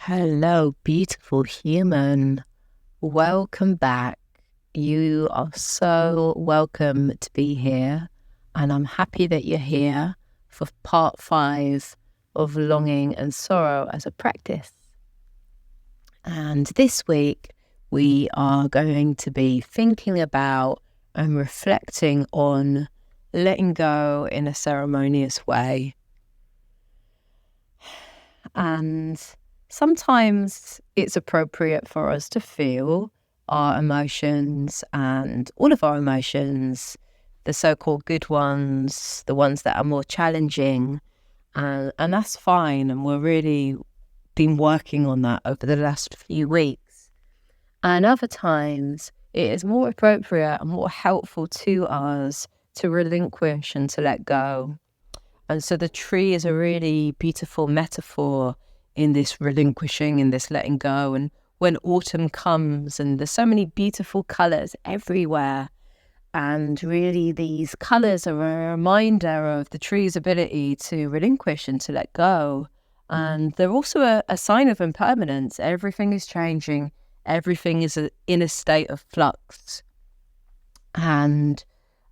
Hello, beautiful human. Welcome back. You are so welcome to be here, and I'm happy that you're here for part 5 of longing and sorrow as a practice. And this week, we are going to be thinking about and reflecting on letting go in a ceremonious way. And sometimes it's appropriate for us to feel our emotions, and all of our emotions, the so-called good ones, the ones that are more challenging, and that's fine. And we're really been working on that over the last few weeks. And other times it is more appropriate and more helpful to us to relinquish and to let go. And so the tree is a really beautiful metaphor in this relinquishing, in this letting go. And when autumn comes, and there's so many beautiful colours everywhere, and really these colours are a reminder of the tree's ability to relinquish and to let go. And they're also a sign of impermanence. Everything is changing. Everything is in a state of flux. And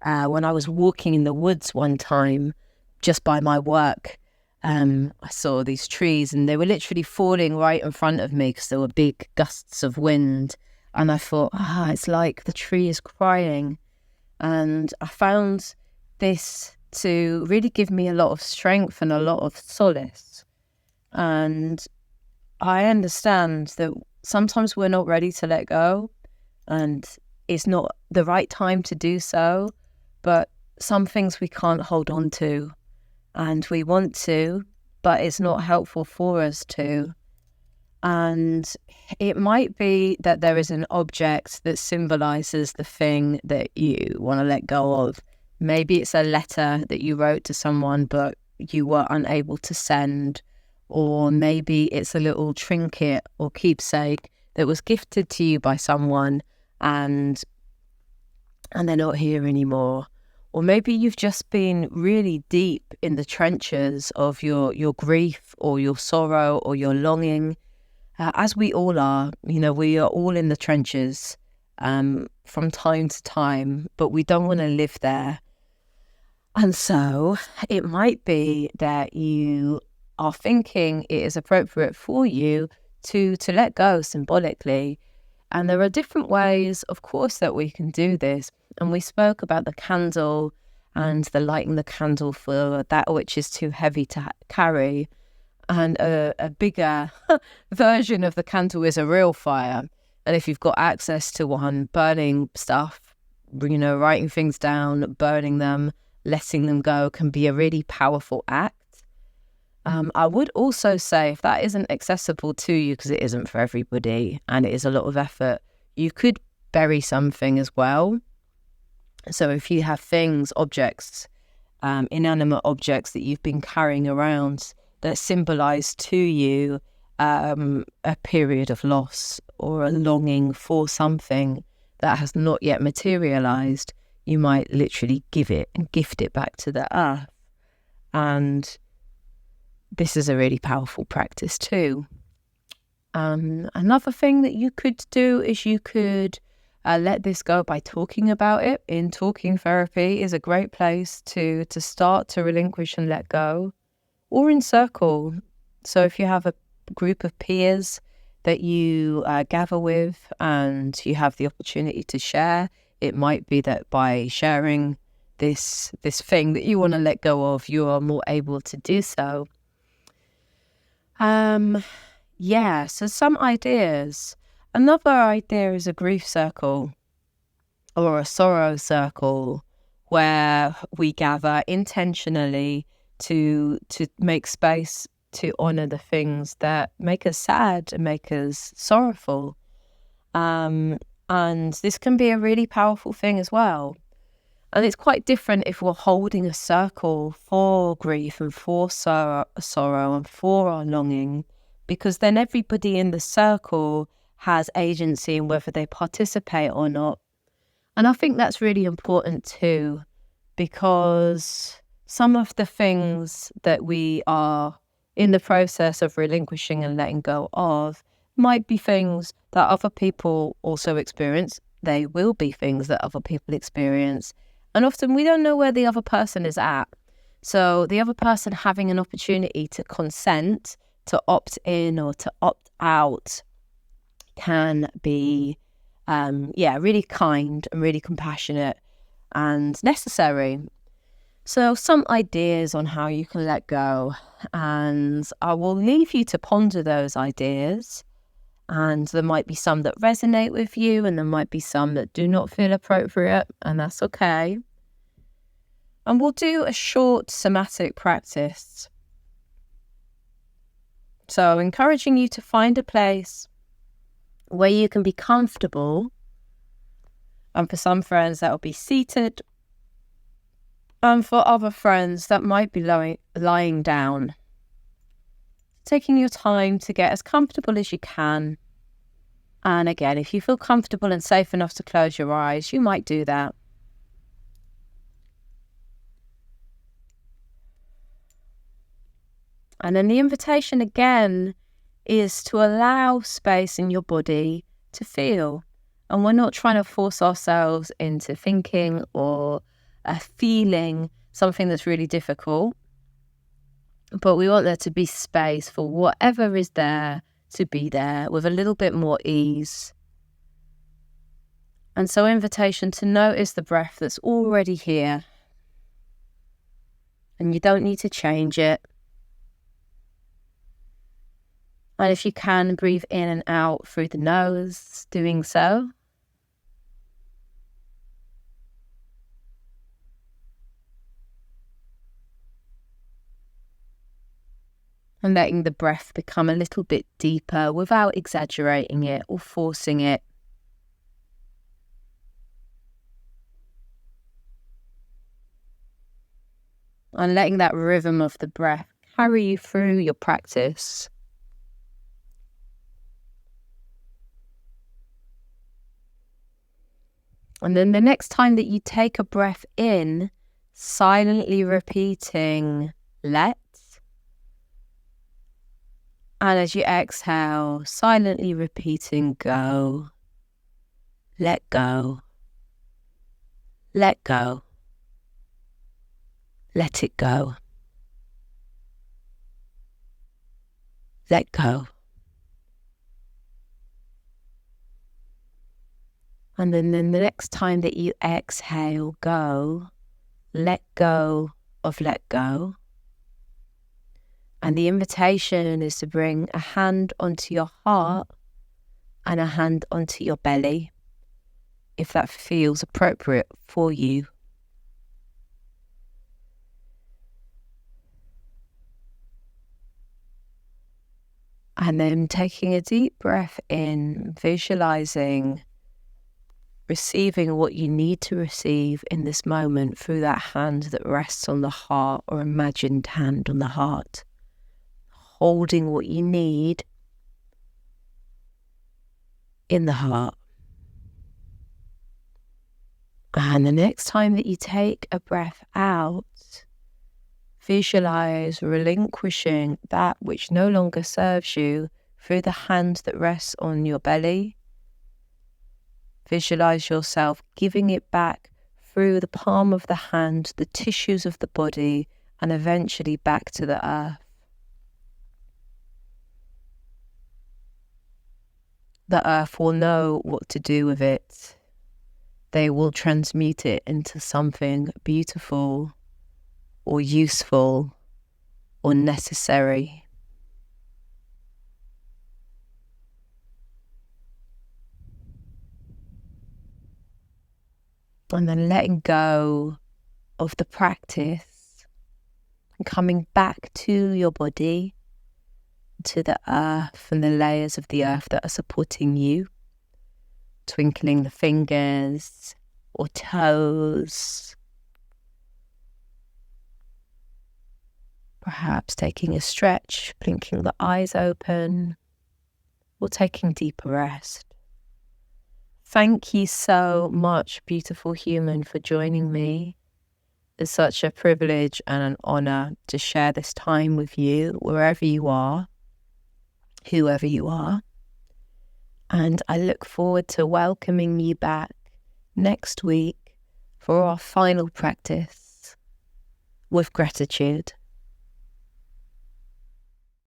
when I was walking in the woods one time, just by my work, I saw these trees, and they were literally falling right in front of me because there were big gusts of wind. And I thought, it's like the tree is crying. And I found this to really give me a lot of strength and a lot of solace. And I understand that sometimes we're not ready to let go, and it's not the right time to do so, but some things we can't hold on to. And we want to, but it's not helpful for us to. And it might be that there is an object that symbolizes the thing that you want to let go of. Maybe it's a letter that you wrote to someone, but you were unable to send. Or maybe it's a little trinket or keepsake that was gifted to you by someone, and they're not here anymore. Or maybe you've just been really deep in the trenches of your grief or your sorrow or your longing, as we all are. We are all in the trenches from time to time, but we don't want to live there. And so it might be that you are thinking it is appropriate for you to let go symbolically. And there are different ways, of course, that we can do this. And we spoke about the candle and the lighting the candle for that which is too heavy to carry. And a bigger version of the candle is a real fire. And if you've got access to one, burning stuff, writing things down, burning them, letting them go can be a really powerful act. I would also say, if that isn't accessible to you, because it isn't for everybody and it is a lot of effort, you could bury something as well. So if you have things, objects, inanimate objects that you've been carrying around that symbolize to you a period of loss or a longing for something that has not yet materialized, you might literally give it and gift it back to the earth. And this is a really powerful practice too. Another thing that you could do is you could let this go by talking about it. In talking therapy is a great place to start to relinquish and let go, or in circle. So if you have a group of peers that you gather with and you have the opportunity to share, it might be that by sharing this thing that you want to let go of, you are more able to do so. So some ideas. Another idea is a grief circle or a sorrow circle, where we gather intentionally to make space to honor the things that make us sad and make us sorrowful. And this can be a really powerful thing as well. And it's quite different if we're holding a circle for grief and for sorrow and for our longing, because then everybody in the circle has agency in whether they participate or not. And I think that's really important too, because some of the things that we are in the process of relinquishing and letting go of might be things that other people also experience. They will be things that other people experience. And often we don't know where the other person is at. So the other person having an opportunity to consent, to opt in or to opt out can be, really kind and really compassionate and necessary. So some ideas on how you can let go, and I will leave you to ponder those ideas. And there might be some that resonate with you, and there might be some that do not feel appropriate, and that's okay. And we'll do a short somatic practice. So encouraging you to find a place where you can be comfortable. And for some friends, that will be seated. And for other friends, that might be lying down. Taking your time to get as comfortable as you can. And again, if you feel comfortable and safe enough to close your eyes, you might do that. And then the invitation again is to allow space in your body to feel. And we're not trying to force ourselves into thinking or feeling something that's really difficult. But we want there to be space for whatever is there to be there with a little bit more ease. And so invitation to notice the breath that's already here. And you don't need to change it. And if you can, breathe in and out through the nose, doing so. And letting the breath become a little bit deeper without exaggerating it or forcing it. And letting that rhythm of the breath carry you through your practice. And then the next time that you take a breath in, silently repeating, let. And as you exhale, silently repeating, go. Let go. Let go. Let it go. Let go. And then the next time that you exhale, go. Let go of let go. And the invitation is to bring a hand onto your heart and a hand onto your belly, if that feels appropriate for you. And then taking a deep breath in, visualizing receiving what you need to receive in this moment through that hand that rests on the heart or imagined hand on the heart. Holding what you need in the heart. And the next time that you take a breath out, visualize relinquishing that which no longer serves you through the hand that rests on your belly. Visualize yourself giving it back through the palm of the hand, the tissues of the body, and eventually back to the earth. The earth will know what to do with it. They will transmute it into something beautiful or useful or necessary. And then letting go of the practice and coming back to your body, to the earth and the layers of the earth that are supporting you. Twinkling the fingers or toes. Perhaps taking a stretch, blinking the eyes open, or taking deeper rest. Thank you so much, beautiful human, for joining me. It's such a privilege and an honour to share this time with you, wherever you are, whoever you are. And I look forward to welcoming you back next week for our final practice with gratitude.